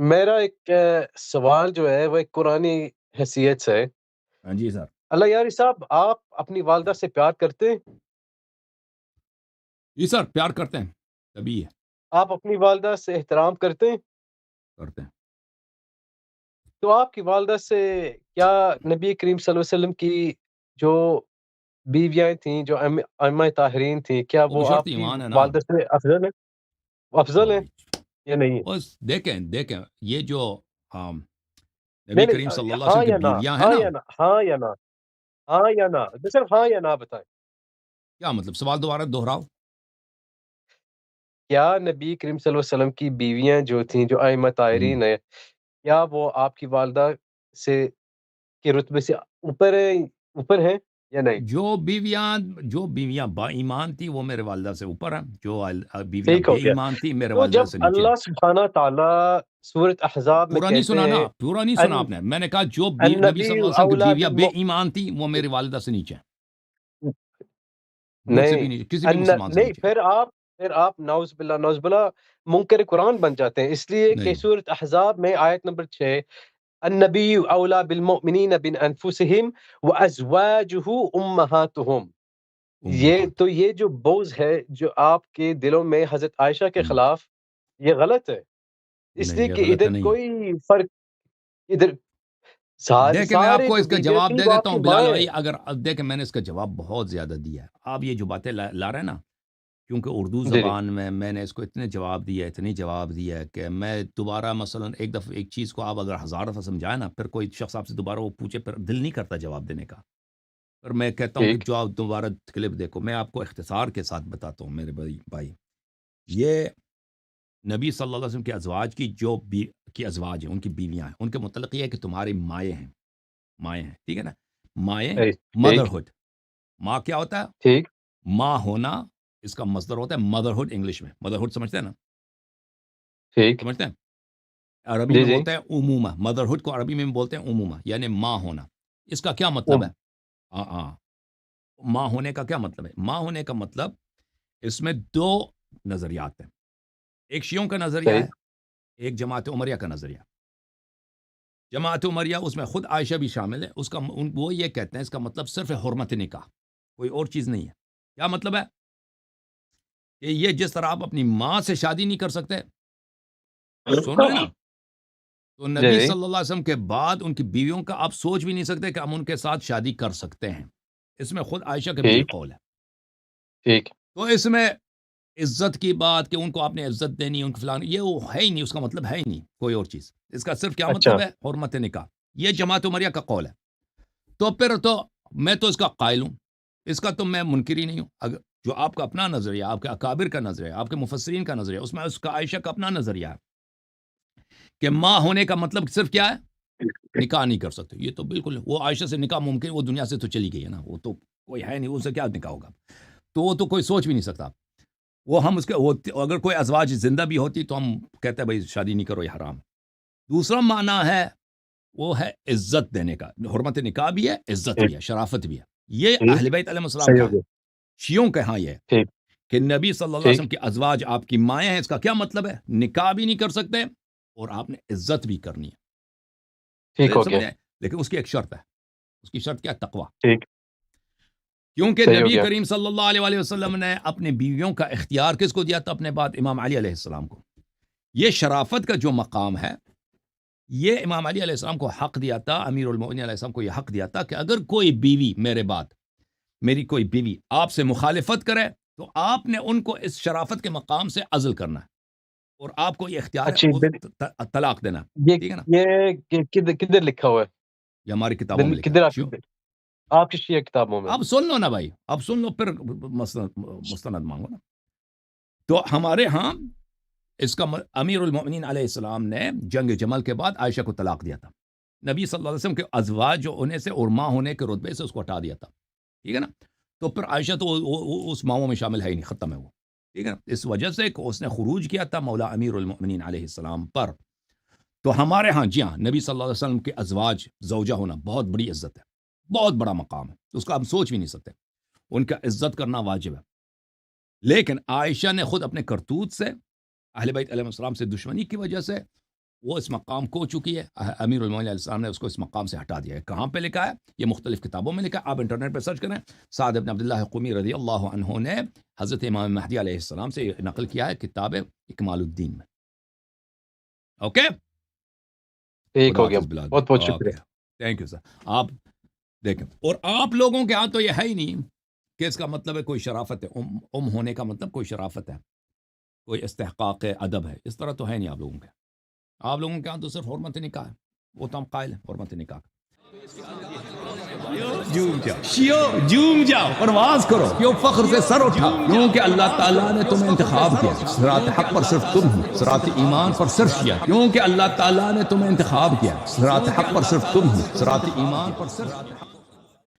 میرا ایک سوال جو ہے وہ ایک قرآنی حیثیت سے ہے۔ ہاں جی سر. اللہ یاری صاحب، آپ اپنی والدہ سے پیار کرتے ہیں؟ جی سر، پیار کرتے ہیں، تبھی ہے آپ اپنی والدہ سے احترام کرتے ہیں؟ کرتے ہیں. تو آپ کی والدہ سے کیا نبی کریم صلی اللہ علیہ وسلم کی جو بیویاں تھیں، جو ائمہ طاہرین تھیں، کیا وہ وہ بشرط آپ کی ایمان ہے نا. والدہ سے افضل ہیں؟ افضل ہیں یا نہیں ہیں؟ بس دیکھیں یہ جو نبی نہیں نہیں، کریم صلی اللہ علیہ ہاں وسلم کی یا نہ، بیویاں ہیں ہاں نا. یا نہ، ہاں یا نہ، ہاں یا نہ، صرف ہاں یا نہ بتائیں۔ کیا مطلب؟ سوال دوبارہ دہراؤ. کیا نبی کریم صلی اللہ علیہ وسلم کی بیویاں جو تھیں، جو ائمہ طاہرین ہیں، کیا وہ آپ کی والدہ سے کے رتبے سے اوپر ہیں یا نہیں؟ جو بیویاں با ایمان تھی وہ میرے والدہ سے اوپر ہیں. جو بیویاں ٹھیک ہو بے گیا۔ ایمان تھی میرے تو والدہ جب سے نیچے ہیں. اللہ سبحانہ تعالیٰ سورۃ احزاب میں پورا نہیں کہتے سنا نا، ہیں پورا نہیں سنا ان آپ نے. میں نے کہا جو نبی النبی صلی اللہ علیہ وسلم کی اولا بیویاں بے ایمان تھی وہ میری والدہ سے نیچے ہیں. مجھ سے بھی نہیں، نیچے، کسی بھی مسلمان سے نہیں، نیچے. پھر آپ نعوذ باللہ منکر قرآن بن جاتے ہیں، اس لیے کہ نہیں سورۃ احزاب میں آیت نمبر 6 النبی اولا بالمؤمنین من انفسہم وازواجہ امہاتہم، یہ جو بغض ہے جو آپ کے دلوں میں حضرت عائشہ کے خلاف، یہ غلط ہے، اس نہیں، لیے یہ کہ غلط ادھر نہیں ہے. کوئی فرق، ادھر دیکھیں میں آپ سارے کو جو اس کا بیویاں جواب تھیں دے وہ دیتا آپ ہوں کی بلال مائیں ہیں۔ بھائی. اگر دیکھیں میں نے اس کا جواب بہت زیادہ دیا ہے. آپ یہ جو باتیں لا رہے ہیں نا، کیونکہ اردو جی جی زبان میں نے اس کو اتنے جواب دیا ہے کہ میں دوبارہ مثلا ایک دفعہ ایک چیز کو آپ اگر 1000 دفعہ سمجھائیں نا، پھر کوئی شخص آپ سے دوبارہ وہ پوچھے پھر دل نہیں کرتا جواب دینے کا. پر میں کہتا ہوں کہ ٹھیک جو آپ دوبارہ کلپ دیکھو. میں آپ کو اختصار کے ساتھ بتاتا ہوں میرے بھائی. یہ نبی صلی اللہ علیہ وسلم کے ازواج کی ازواج ہیں، ان کی بیویاں ہیں، ان کے متعلق یہ ہے کہ تمہاری مائیں ہیں، ٹھیک ہے نا. مائیں، ٹھیک مدرہڈ. ماں کیا ہوتا ہے؟ ٹھیک ماں ہونا. اس کا مصدر ہوتا ہے مدرہڈ. انگلش میں مدرہڈ سمجھتے ہیں نا؟ ٹھیک سمجھتے ہیں؟ عربی جی میں جی بولتے ہیں امومہ. مدرہڈ کو عربی میں بولتے ہیں امومہ، یعنی ماں ہونا. اس کا کیا مطلب ہے؟ ہاں، ماں ہونے کا کیا مطلب ہے؟ ماں ہونے کا مطلب اس میں دو نظریات ہیں. ایک شیعوں کا نظریہ صحیح ہے، ایک جماعت عمریہ کا نظریہ. جماعت عمریہ اس میں خود عائشہ بھی شامل ہے. وہ یہ کہتے ہیں اس کا مطلب صرف حرمت نکاح، کوئی اور چیز نہیں ہے. کیا مطلب ہے؟ کہ یہ جس طرح آپ اپنی ماں سے شادی نہیں کر سکتے، سن رہے نا؟ تو جی نبی جی صلی اللہ علیہ وسلم کے بعد ان کی بیویوں کا آپ سوچ بھی نہیں سکتے کہ ہم ان کے ساتھ شادی کر سکتے ہیں. اس میں خود عائشہ کا بھی یہ ٹھیک قول ہے. ٹھیک تو اس میں عزت کی بات کہ ان کو آپ نے عزت دینی، ان کو فلان، یہ وہ ہے ہی نہیں. اس کا مطلب ہے ہی نہیں کوئی اور چیز. اس کا صرف کیا اچھا مطلب ہے؟ حرمت نکاح. یہ جماعت عمریہ کا قول ہے. تو پھر تو میں تو اس کا قائل ہوں، اس کا تو میں منکر ہی نہیں ہوں. اگر جو آپ کا اپنا نظریہ، آپ کے اکابر کا نظریہ، آپ کے مفسرین کا نظریہ، اس میں اس کا عائشہ کا اپنا نظریہ ہے کہ ماں ہونے کا مطلب صرف کیا ہے؟ نکاح نہیں کر سکتے. یہ تو بالکل، وہ عائشہ سے نکاح ممکن، وہ دنیا سے تو چلی گئی ہے نا، وہ تو کوئی ہے نہیں، اس سے کیا نکاح ہوگا؟ تو وہ تو کوئی سوچ بھی نہیں سکتا. وہ ہم اس کے اگر کوئی ازواج زندہ بھی ہوتی تو ہم کہتے ہیں بھائی شادی نہیں کرو، یہ حرام. دوسرا معنی ہے وہ ہے عزت دینے کا. حرمت نکاح بھی ہے، عزت ٹھیک بھی ہے، شرافت بھی ہے. یہ ٹھیک اہل بیت علیہ السلام صحیح کا ہو ہے. گیا شیعوں کے ہاں یہ ہے ٹھیک کہ نبی صلی اللہ علیہ ٹھیک وسلم کے ازواج آپ کی مائیں ہیں. اس کا کیا مطلب ہے؟ نکاح بھی نہیں کر سکتے اور آپ نے عزت بھی کرنی ہے. ٹھیک ہو گیا سمجھے؟ لیکن اس کی ایک شرط ہے. اس کی شرط کیا؟ تقوی. ٹھیک کیونکہ صحیح ہو نبی گیا کریم صلی اللہ علیہ وسلم نے اپنی بیویوں کا اختیار کس کو دیا تھا اپنے بعد؟ امام علی علیہ السلام کو. یہ شرافت کا جو مقام ہے، یہ امام علی علیہ السلام کو حق دیا تھا، امیر المؤمنین علیہ السلام کو یہ حق دیا تھا کہ اگر کوئی بیوی میری کوئی بیوی آپ سے مخالفت کرے تو آپ نے ان کو اس شرافت کے مقام سے عزل کرنا ہے، اور آپ کو یہ اختیار اچھی ہے طلاق دینا. یہ ٹھیک ہے نا؟ کدھر لکھا ہوا یہ ہماری کتابوں میں ہے؟ لکھا کدھر ہے. آپ کی شیعہ کتابوں میں؟ اب سن لو نا بھائی، اب سن لو پھر مستند مانگو نا. تو ہمارے ہاں اس کا امیر المؤمنین علیہ السلام نے جنگ جمل کے بعد عائشہ کو طلاق دیا تھا. نبی صلی اللہ علیہ وسلم کے ازواج جو ہونے سے اور ماں ہونے کے رتبے سے اس کو ہٹا دیا تھا. ٹھیک ہے نا؟ تو پھر عائشہ تو اس ماؤں میں شامل ہے ہی نہیں، ختم ہے وہ. ٹھیک ہے نا؟ اس وجہ سے کہ اس نے خروج کیا تھا مولا امیر المؤمنین علیہ السلام پر. تو ہمارے ہاں جی ہاں نبی صلی اللہ علیہ وسلم کے ازواج زوجہ ہونا بہت بڑی عزت ہے، بہت بڑا مقام ہے. اس کا ہم سوچ بھی نہیں سکتے. ان کا عزت کرنا واجب ہے. لیکن عائشہ نے خود اپنے کرتوت سے، اہل بیت علیہ السلام سے دشمنی کی وجہ سے وہ اس مقام کو چکی ہے، امیر المومنین علیہ السلام نے اس کو اس مقام سے ہٹا دیا ہے. کہاں پہ لکھا ہے؟ یہ مختلف کتابوں میں لکھا ہے، آپ انٹرنیٹ پہ سرچ کریں. سعد بن عبداللہ قمی رضی اللہ عنہ نے حضرت امام مہدی علیہ السلام سے نقل کیا ہے کتاب اکمال الدین میں. اوکے، ٹھیک ہو گیا، بہت بہت شکریہ. Thank you sir. آپ دیکھیں، اور آپ لوگوں کے ہاں تو یہ ہے ہی نہیں کہ اس کا مطلب ہے کوئی شرافت ہے، ام ہونے کا مطلب کوئی شرافت ہے، کوئی استحقاق ادب ہے، اس طرح تو ہے نہیں آپ لوگوں کے. آپ لوگوں کے ہاں تو صرف حرمت نکاح ہے، وہ تو ہم قائل ہیں حرمت نکاح. جھوم جاؤ، پرواز کرو، کیوں فخر سے سر اٹھا، کیونکہ اللہ تعالیٰ نے تمہیں انتخاب کیا. صراط حق پر صرف تم ہو، صراط ایمان پر صرف کیا، کیونکہ اللہ تعالیٰ نے تمہیں انتخاب کیا. صراط حق پر صرف تم ہو، صراط ایمان پر صرف